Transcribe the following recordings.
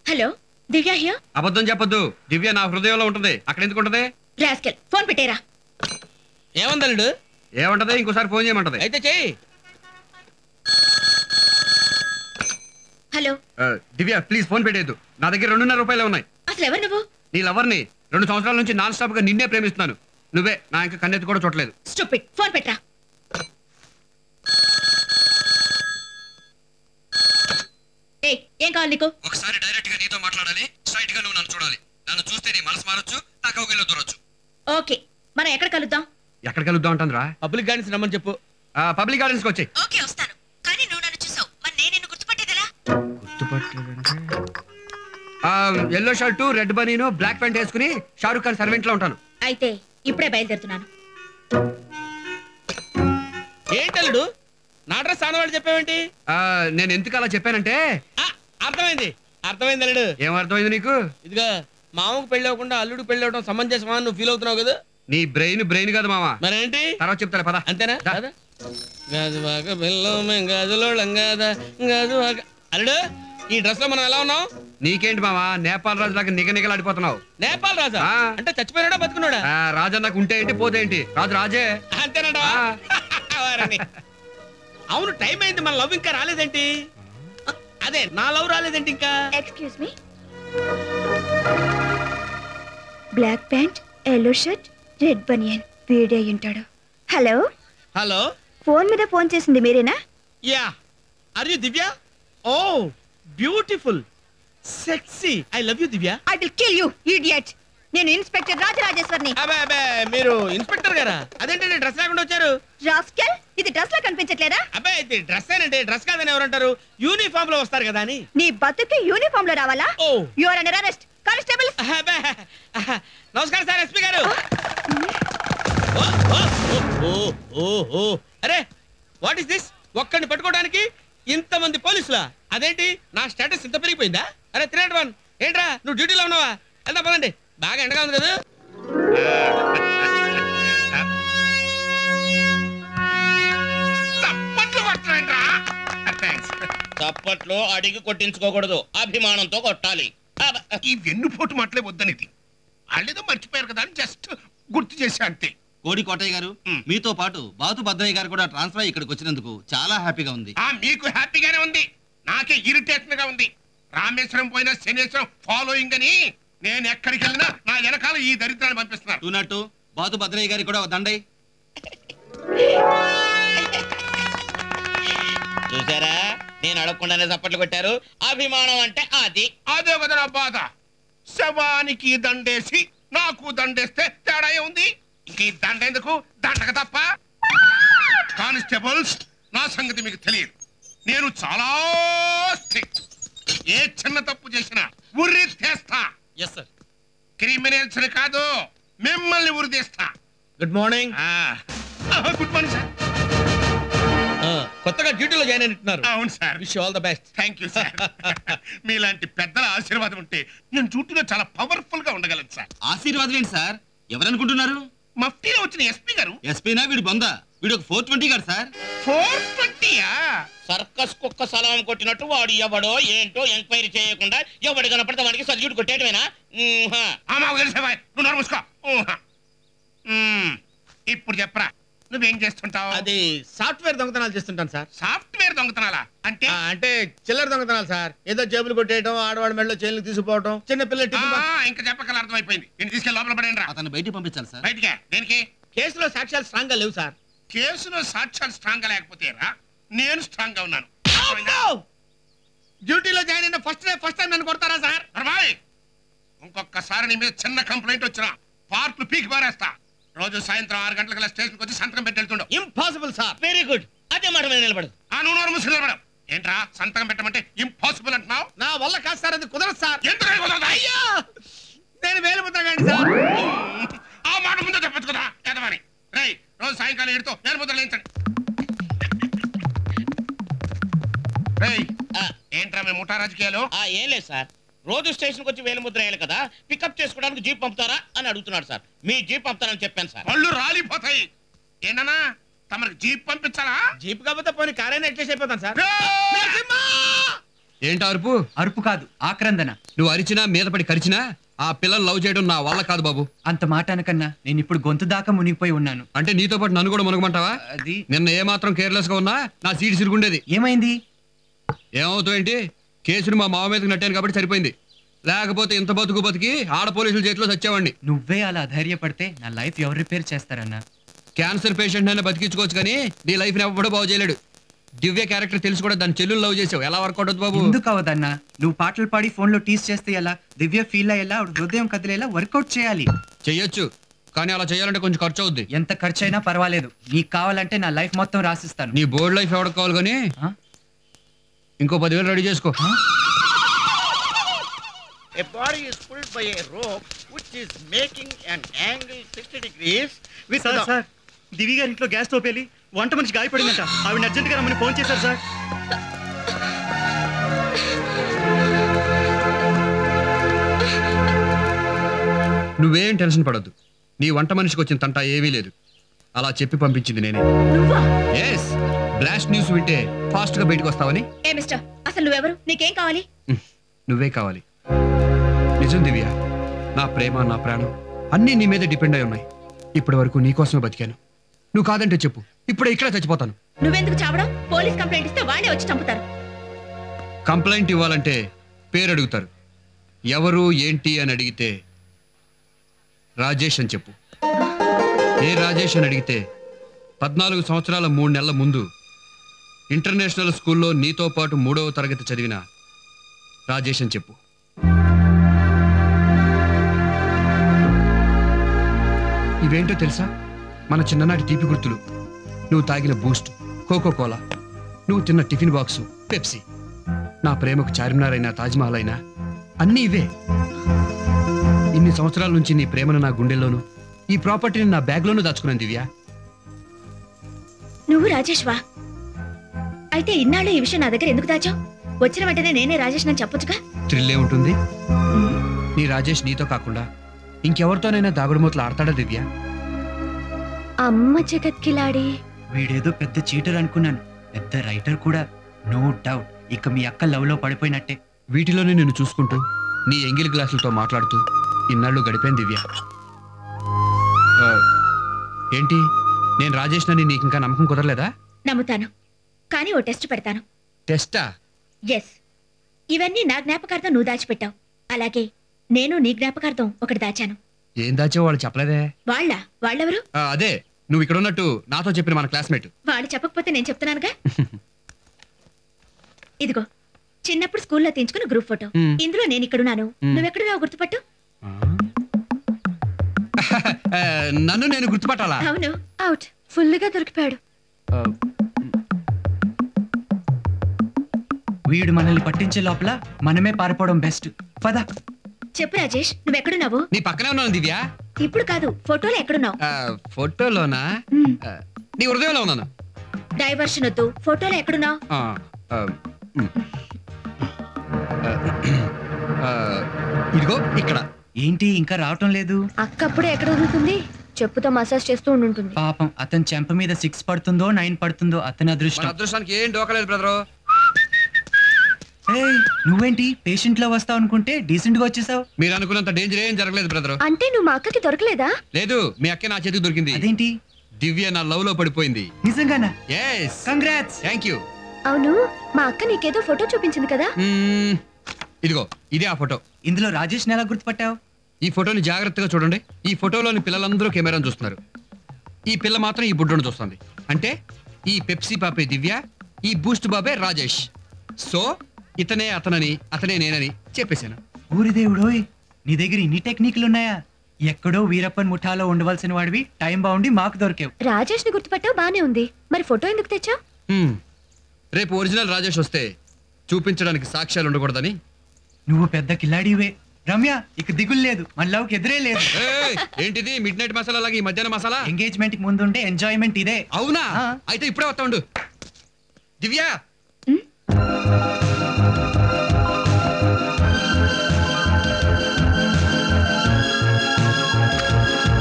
Hello Divya here. అబద్ధం చెప్పొద్దు. దివ్య నా హృదయంలో ఉంటుంది. అక్కడ ఎందుకు ఉంటది? రాస్కెల్ ఫోన్ పెట్టేరా. ఏమందలుడు? ఏమంటది? ఇంకోసారి ఫోన్ చేయమంటది. అయితే చెయ్యి. హలో దివ్య ప్లీజ్ ఫోన్ పెట్టేద్దు. నా దగ్గర 2.5 రూపాయలే ఉన్నాయి. అసలు ఎవరు నువ్వు? నీ లవర్ని 2 సంవత్సరాల నుంచి నాన్ స్టాప్ గా నిన్నే ప్రేమిస్తున్నాను. నువ్వే నా ఇంకా కన్నెత్తి కూడా చూడలేదు. స్టూపిడ్ ఫోన్ పెట్టరా. ఏం కావాలి నీకు? ఒకసారి డైరెక్ట్ గా నీతో మాట్లాడాలి. స్ట్రైట్ గా నువ్వు నన్ను చూడాలి. నన్ను చూస్తే నీ మనసు మారొచ్చు, నా కౌగిల్లో దూరొచ్చు. ఓకే మనం ఎక్కడ కలుద్దాం? ఎక్కడ కలుద్దాం అంటుందిరా? పబ్లిక్ గార్డెన్స్ రమ్మని చెప్పు. పబ్లిక్ గార్డెన్స్ కి వచ్చాయి. ఓకే వస్తాను. కానీ నువ్వు నన్ను చూసావు, మరి నేను నిన్ను గుర్తుపట్టేదెలా? ఎల్లో షర్టు, రెడ్ బనీను, బ్లాక్ ప్యాంట్ వేసుకుని షారుఖ్ ఖాన్ సర్వెంట్ లో ఉంటాను. అయితే ఇప్పుడే బయలుదేరుతున్నాను. ఏంటల్లుడు నా డ్రెస్ ఆనవాళ్ళు చెప్పావేంటి? నేను ఎందుకు అలా చెప్పానంటే అర్థమైంది అల్లుడు. ఏం అర్థమైంది నీకు? ఇదిగా మామకు పెళ్లి అవ్వకుండా అల్లుడు పెళ్లి అవడం సమంజసమా అని నువ్వు ఫీల్ అవుతున్నావు కదా? నీ బ్రెయిన్ కాదు మామ. మరేంటి? తర్వాత చెప్తాను పద. అంతేనా? గాజువాక బెల్లం గాజులోళంగాదా గాజువాక. అల్లుడు ఈ డ్రెస్ లో మనం ఎలా ఉన్నాం? నీకేంటి మామ, నేపాల్ రాజు లాగా నిగనిగలాడిపోతున్నావు. నేపాల్ రాజా? అంటే చచ్చిపోయినాడా బతుకున్నాడా? రాజా నాకు ఉంటే ఏంటి పోతే ఏంటి, రాజు రాజే. అంతేనంట. అవును టైం అయింది, మన లవ్ ఇంకా రాలేదేంటి? అదే నా లవ్ రాలేదేంటి ఇంకా? Excuse me. Black pant, yellow shirt, red బనియన్ వీడే ఉంటాడు. హలో హలో, ఫోన్ మీద ఫోన్ చేసింది మీరేనా? Yeah. Are you Divya? Oh beautiful sexy. I love you Divya. I will kill you idiot. నేను ఇన్స్పెక్టర్ రాజరాజేశ్వరిని. అబే అబే మీరు ఇన్స్పెక్టర్ గారా? అదేంటి డ్రెస్ లేకుండా వచ్చారు? రాస్కెల్ ఇది డ్రెస్ లా కనిపించట్లేదా? అబ్బే ఇది డ్రెస్ ఏనండి, డ్రెస్ కాదని ఎవరంటారు? యూనిఫామ్ లో వస్తారు కదా అని. నీ బతుకి యూనిఫామ్ లో రావాలా? Oh you are under arrest. Constable. నమస్కారం సార్, ఎస్పీ గారు. అరే వాట్ ఇస్ దిస్? ఒక్కడిని పట్టుకోవడానికి ఇంతమంది పోలీసులా? అదేంటి నా స్టేటస్ ఇంత పెరిగిపోయిందా? అరే 301 ఏంట్రా నువ్వు డ్యూటీలో ఉన్నావా? వెళ్దా పదండి, బాగా ఎండగా ఉంది కదా. చప్పట్లో అడిగి కొట్టించుకోకూడదు, అభిమానంతో కొట్టాలి. ఈ వెన్నుపోటు మాటలే వద్దనిది. వాళ్ళేదో మర్చిపోయారు కదా అని జస్ట్ గుర్తు చేశా అంతే. కోడి కోటయ్య గారు, మీతో పాటు బాతు భద్రయ్య గారు కూడా ట్రాన్స్ఫర్ అయ్యి ఇక్కడికి వచ్చినందుకు చాలా హ్యాపీగా ఉంది. మీకు హ్యాపీగానే ఉంది, నాకే ఇరిటేషన్ గా ఉంది. రామేశ్వరం పోయినా శనేశ్వరం ఫాలోయింగ్ అని నేను ఎక్కడికి వెళ్ళినా నా వెనకాల ఈ దరిద్రాన్ని పంపిస్తున్నారు. చూనట్టు బాతు భద్రయ్య గారికి కూడా దండై. చూసారా, నేను అడగకుండానే చప్పట్లు కొట్టారు. అభిమానం అంటే అది. అదే కదా నా బాధ. శవానికి దండేసి నాకు దండేస్తే తేడా ఉంది. ఇంక ఈ దండ ఎందుకు? దండక తప్ప. కానిస్టేబుల్స్, నా సంగతి మీకు తెలియదు. నేను చాలా స్ట్రిక్ట్. ఏ చిన్న తప్పు చేసినా ఉరి తీస్తా. Yes sir. క్రిమినల్స్ కాదు, మిమ్మల్ని ఉరి తీస్తా. Good morning. Good morning sir. కొత్తగా డ్యూటీలో జాయిన్ అయినట్టున్నారు. అవును sir. Wish all the best. Thank you sir. మీలాంటి పెద్దల ఆశీర్వాదం ఉంటే నేను డ్యూటీలో చాలా పవర్ఫుల్ గా ఉండగలను సార్. ఆశీర్వాదం ఏంటి సార్? ఎవరనుకుంటున్నారు? మఫ్టీలో వచ్చిన ఎస్పీ గారు. ఎస్పీనా? వీడు బొందా, వీడు ఒక 420 గారు సార్. 420యా? సర్కస్ కుక్క సలాం కొట్టినట్టు వాడు ఎవడో ఏంటో ఎంక్వైరీ చేయకుండా ఎవడు కనపడితే వాడికి సల్యూట్ కొట్టేయడమేనా? నువ్వు నోరుమూసుకో. ఇప్పుడు చెప్పరా, నువ్వేం చేస్తుంటావు? అది సాఫ్ట్వేర్ దొంగతనాలు చేస్తుంటాను సార్. సాఫ్ట్వేర్ దొంగతనాలా అంటే? అంటే చిల్లర దొంగతనాలు సార్. ఏదో జేబులు కొట్టేయడం, ఆడవాడి మెడలో చైన్లు తీసుకుపోవడం, చిన్న పిల్లలు. ఇంకా చెప్పగల అర్థమైపోయింది. నేను తీసుకెళ్ళి లోపల పడేయండి రా. అతను బయటికి పంపించాలి సార్. బయటికే? దేనికి? కేసులో సాక్ష్యాలు స్ట్రాంగ్ గా లేవు సార్. కేసులో సాక్ష్యాలు స్ట్రాంగ్ గా లేకపోతే రా, నేను స్ట్రాంగ్ గా ఉన్నాను. డ్యూటీలో జాయిన్ అయిన ఫస్ట్ టైం నన్ను కొడతారా సార్? ఇంకొకసారి నీ మీద చిన్న కంప్లైంట్ వచ్చినా పార్ట్లు పీకి పారేస్తా. రోజు సాయంత్రం 6 గంటలకు స్టేషన్కి వచ్చి సంతకం పెట్టి వెళ్తుండవు. Impossible sir. Very good. అదే మాట మీద నిలబడదు. నువ్వు నోరు మూసి నిలబడవు. ఏంట్రా సంతకం పెట్టమంటే ఇంపాసిబుల్ అంటున్నావు? నా వల్ల కాదు సార్, అది కుదరదు సార్. ఎందుకని కుదరదు? అయ్యా, నేను వేలుముద్రగాండి సార్. ఆ మాట ముందు చెప్పచ్చు కదా ఎదవని. రేయ్, రోజు సాయంకాలం 7తో వేలుముద్రలు వేయించండి. రేయ్, ఏంట్రా మీ ముఠా రాజకీయాలు? ఏం లేదు సార్, రోజు స్టేషన్కి వచ్చి వేలుముద్ర వేయాలి కదా, పికప్ చేసుకోవడానికి జీప్ పంపుతారా అని అడుగుతున్నాడు సార్. మీ జీప్ పంపుతానని చెప్పాను సార్. పళ్ళు రాలిపోతాయి. ఏంటన్నా తమరికి జీప్ పంపించాలా? జీప్ కాకపోతే పోనీ కారైనా అడ్జస్ట్ అయిపోతాను సార్. ఏంటి అరుపు? అరుపు కాదు, ఆక్రందన. నువ్వు అరిచినా మీద పడి కరిచినా ఆ పిల్లలు లవ్ చేయడం నా వల్ల కాదు బాబు. అంత మాట అనకన్నా, నేను ఇప్పుడు గొంతు దాకా మునిగిపోయి ఉన్నాను. అంటే నీతో పాటు నన్ను కూడా మునగమంటావా? అది నిన్న ఏమాత్రం కేర్లెస్ గా ఉన్నా నా సీట్ సిరుగుండేది. ఏమైంది? ఏమవుతావేంటి? కేసుని మా మామ మీదకి నట్టాను కాబట్టి సరిపోయింది. లేకపోతే ఇంత బతికి ఆడ పోలీసుల చేతిలో చచ్చేవాడిని. నువ్వే అలా ధైర్యపడితే నా లైఫ్ ఎవరు రిపేర్ చేస్తారన్నా? క్యాన్సర్ పేషెంట్ అయినా బతికించుకోవచ్చు కానీ నీ లైఫ్ ని ఎవ్వడూ బాగు చేయలేడు. దివ్య క్యారెక్టర్ తెలిసి కూడా దాని చెల్లెలు లవ్ చేసావు. ఎలా వర్కౌట్ అవుతుంది బాబు? ఎందుకు అవదన్నా? నువ్వు పాటలు పాడి ఫోన్ లో టీస్ చేస్తే ఎలా? దివ్య ఫీల్ అయ్యేలా, హృదయం కదిలేలా వర్కౌట్ చేయాలి. చెయ్యొచ్చు, కానీ అలా చేయాలంటే కొంచెం ఖర్చు అవుద్ది. ఎంత ఖర్చు అయినా పర్వాలేదు, నీకు కావాలంటే నా లైఫ్ మొత్తం రాసిస్తాను. నీ బోర్డ్ లైఫ్ ఎవరికి కావాలి కానీ ఇంకో 10,000 రెడీ చేసుకో. A body is pulled by a rope which is making an angle 60 degrees with the... sir దివి గారి ఇంట్లో గ్యాస్ తోపేలి వంట మనిషి గాయపడిందంట. ఆవిడ అర్జెంట్ గా రమ్మని ఫోన్ చేశారు సార్. నువ్వేం టెన్షన్ పడొద్దు. నీ వంట మనిషికి వచ్చిన తంట ఏమీ లేదు. అలా చెప్పి పంపించింది నేనే. ఎస్, బ్లాస్ట్ న్యూస్ వింటే ఫాస్ట్ గా బయటకు వస్తావని. ఏ మిస్టర్, అసలు నువ్వెవరు? నీకేం కావాలి? నువ్వే కావాలి. నిజం దివ్య, నా ప్రేమ నా ప్రాణం అన్నీ నీ మీద డిపెండ్ అయి ఉన్నాయి. ఇప్పటి వరకు నీకోసమే బతికాను. నువ్వు కాదంటే చెప్పు, ఇప్పుడే ఇక్కడ చచ్చిపోతాను. నువ్వెందుకు చావడం? పోలీస్ కంప్లైంట్ ఇస్తే వాళ్ళే వచ్చి చంపుతారు. కంప్లైంట్ ఇవ్వాలంటే పేరు అడుగుతారు. ఎవరు ఏంటి అని అడిగితే రాజేష్ అని చెప్పు. ఏ రాజేష్ అని అడిగితే 14 సంవత్సరాల 3 నెలల ముందు ఇంటర్నేషనల్ స్కూల్లో నీతో పాటు 3వ తరగతి చదివిన రాజేష్ అని చెప్పు. ఇవేంటో తెలుసా? మన చిన్ననాటి తీపి గుర్తులు. నువ్వు తాగిన బూస్ట్, కోకో కోలా, నువ్వు తిన్న టిఫిన్ బాక్సు, పెప్సీ. నా ప్రేమకు చార్మినార్ అయినా తాజ్మహల్ అయినా అన్నీ ఇవే. ఇన్ని సంవత్సరాల నుంచి నీ ప్రేమను నా గుండెల్లోనూ, ఈ ప్రాపర్టీని నా బ్యాగ్లోనూ దాచుకున్నాను దివ్య. నువ్వు రాజేష్వా? అయితే ఇన్నాళ్ళు ఈ విషయం నా దగ్గర ఎందుకు దాచావు? వచ్చిన వెంటనే నేనే రాజేష్ అని చెప్పొచ్చుగా. థ్రిల్లే ఉంటుంది. నీ రాజేష్ నీతో కాకుండా ఇంకెవరితోనైనా దాగుడుమూతలు ఆడతాడా దివ్య? అమ్మ జగత్ కిలాడి. వీడేదో పెద్ద చీటర్ అనుకున్నాను, పెద్ద రైటర్ కూడా. నో డౌట్ ఇక మీ అక్క లవ్ లో పడిపోయినట్టే. వీటిలోనే నిన్ను చూసుకుంటూ నీ ఎంగిల్ గ్లాసులతో మాట్లాడుతూ ఇన్నాళ్ళు గడిపాను దివ్య. ఏంటి, నేను రాజేష్ నని నీకు ఇంకా నమ్మకం కుదరలేదా? నమ్ముతాను, కానీ ఓ టెస్ట్ పెడతాను. టెస్టా? ఎస్. ఇవన్నీ నా జ్ఞాపకార్థం నువ్వు దాచిపెట్టావు, అలాగే నేను నీ జ్ఞాపకార్థం ఒకటి దాచాను. ఏం దాచావు వాళ్ళు చెప్పలేదే. వాళ్ళెవరు? అదే నువ్వు ఇక్కడ ఉన్నట్టు నాతో చెప్పిన మన క్లాస్మేట్. వాళ్ళు చెప్పకపోతే నేను చెప్తున్నానుగా. ఇదిగో, చిన్నప్పుడు స్కూల్లో తీయించుకున్న గ్రూప్ ఫోటో. ఇందులో నేను ఇక్కడున్నాను, నువ్వెక్కడున్నావు గుర్తుపట్టు. నన్ను నేను గుర్తుపట్టాలా? అవును. అవుట్. ఫుల్గా దొరికిపోయాడు. వీడు మనల్ని పట్టించే లోపల మనమే పారిపోవడం బెస్ట్. పద. చెప్పు రాజేష్, నువ్వెక్కడున్నావు? నీ పక్కనే ఉన్నాను దివ్య. ఇప్పుడు కాదు, ఫోటోలో ఎక్కడున్నావు? ఫోటోలోనా? నీ హృదయంలో ఉన్నాను. డైవర్షన్ వద్దు, ఫోటోలో ఎక్కడున్నావు? ఇదిగో ఇక్కడ. ఏంటి ఇంకా రావటం లేదు? అక్క అప్పుడే ఎక్కడ వదులుతుంది? చెప్పుతో మసాజ్ చేస్తూ ఉంటుంది. పాపం, అతని చెంప మీద 6 పడుతుందో 9 పడుతుందో అతని అదృష్టం. అదృష్టానికి ఏం డోకలేదు బ్రదరు. నువ్వేంటి పేషెంట్ లో వస్తావు అనుకుంటే డీసెంట్ గా వచ్చేసావు. మీరు అనుకున్నంత డేంజర్ ఏం జరగలేదు బ్రదరు. అంటే నువ్వు మా అక్కకి దొరకలేదా? లేదు, మీ అక్క నా చేతికి దొరికింది. అదేంటి? దివ్య నా లవ్ లో పడిపోయింది. నిజంగానా? yes, congrats. Thank you. అవును, మా అక్క నీకేదో ఫోటో చూపించింది కదా. ఇదిగో ఇదే ఆ ఫోటో. ఇందులో రాజేష్ ఎలా గుర్తుపట్టావు? ఈ ఫోటోని జాగ్రత్తగా చూడండి. ఈ ఫోటోలోని పిల్లలందరూ కెమెరాను చూస్తున్నారు. ఈ పిల్ల మాత్రం ఈ బుడ్డను చూస్తుంది. అంటే ఈ పెప్సీ పాపే దివ్య, ఈ బూస్ట్ బాబే రాజేష్. సో ఇతనే అతనని, అతనే నేనని చెప్పేశాను. ఊరి దేవుడోయ్, నీ దగ్గర ఇన్ని టెక్నిక్లు ఉన్నాయా? ఎక్కడో వీరప్పన్ ముఠాలో ఉండవలసిన వాడివి టైం బాగుండి మాకు దొరికావు. రాజేష్ ని గుర్తుపట్టావు, బానే ఉంది. మరి ఫోటో ఎందుకు తెచ్చావు? రేపు ఒరిజినల్ రాజేష్ వస్తే చూపించడానికి సాక్ష్యాలు ఉండకూడదని. నువ్వు పెద్ద కిల్లాడివే రమ్య, ఇక దిగులు లేదు, మన లవ్కి ఎదురే లేదు. ఏంటిది మిడ్ నైట్ మసాలా లాగా ఈ మధ్యాహ్న మసాలా? ఎంగేజ్మెంట్ కి ముందుంటే ఎంజాయ్మెంట్ ఇదే. అవునా? అయితే ఇప్పుడే వస్తా ఉండు. దివ్య,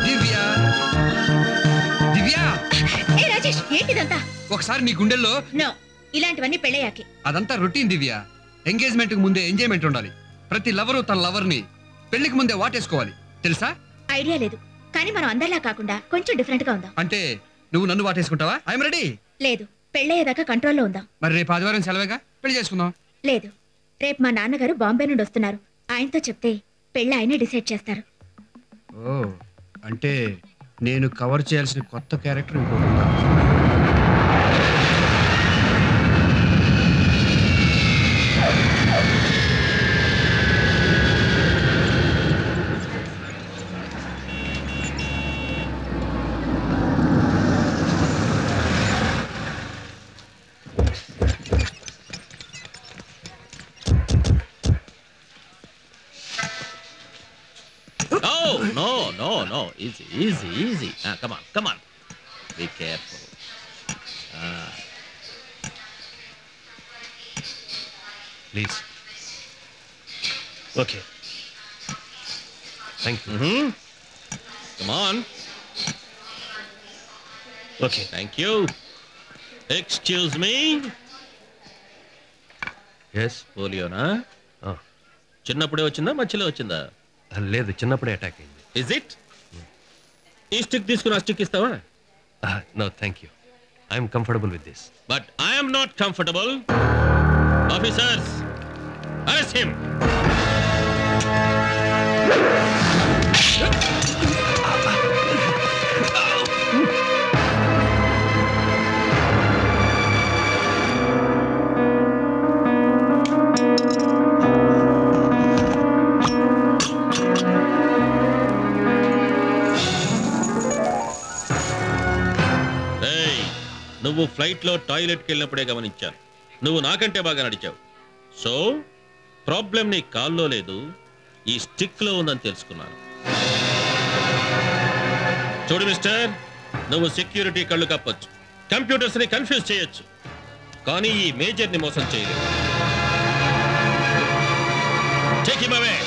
దివ్య, దివ్య. ఏ రాజేష్, ఏంటిదంతా? ఒకసారి నీ గుండెల్లో. నో, ఇలాంటివన్నీ పెళ్ళయ్యాకి. అదంతా రొటీన్ దివ్య. ఎంగేజ్మెంట్ కు ముందే ఎంజాయ్మెంట్ ఉండాలి. ప్రతి లవరు తన లవర్ని పెళ్లికి ముందే వాటేసుకోవాలి, తెలుసా? ఐడియా లేదు, కానీ మనం అందరిలా కాకుండా కొంచెం డిఫరెంట్ గా ఉందాం. అంటే నువ్వు నన్ను వాటేసుకుంటావా? I'm ready. లేదు, పెళ్ళయ్యేదాకా కంట్రోల్లో ఉందాం. మరి రేపు ఆదివారం సెలవేగా, పెళ్లి చేసుకుందాం. లేదు, రేపు మా నాన్నగారు బాంబే నుండి వస్తున్నారు. ఆయనతో చెప్తే పెళ్ళి ఆయనే డిసైడ్ చేస్తారు. ఓ, అంటే నేను కవర్ చేయాల్సిన కొత్త క్యారెక్టర్ ఇంకోటి. No. Easy. Come on. Be careful. Please. Okay. Thank you. Come on. Okay. Thank you. Excuse me. Yes. పోలియోనా? చిన్నప్పుడే వచ్చిందా, మధ్యలో వచ్చిందా? లేదు, చిన్నప్పుడే అటాక్ అయింది. Is it? ఈ స్టిక్ తీసుకుని ఆ స్టిక్ ఇస్తావా? No, thank you. I am comfortable with this. But I am not comfortable. Officers, arrest him. నువ్వు ఫ్లైట్లో టాయిలెట్కి వెళ్ళినప్పుడే గమనించాను. నువ్వు నాకంటే బాగా నడిచావు. సో ప్రాబ్లం నీ కాల్లో లేదు, ఈ స్టిక్లో ఉందని తెలుసుకున్నాను. చూడు మిస్టర్, నువ్వు సెక్యూరిటీ కళ్ళు కప్పొచ్చు, కంప్యూటర్స్ని కన్ఫ్యూజ్ చేయొచ్చు, కానీ ఈ మేజర్ని మోసం చేయలేవు. Take him away.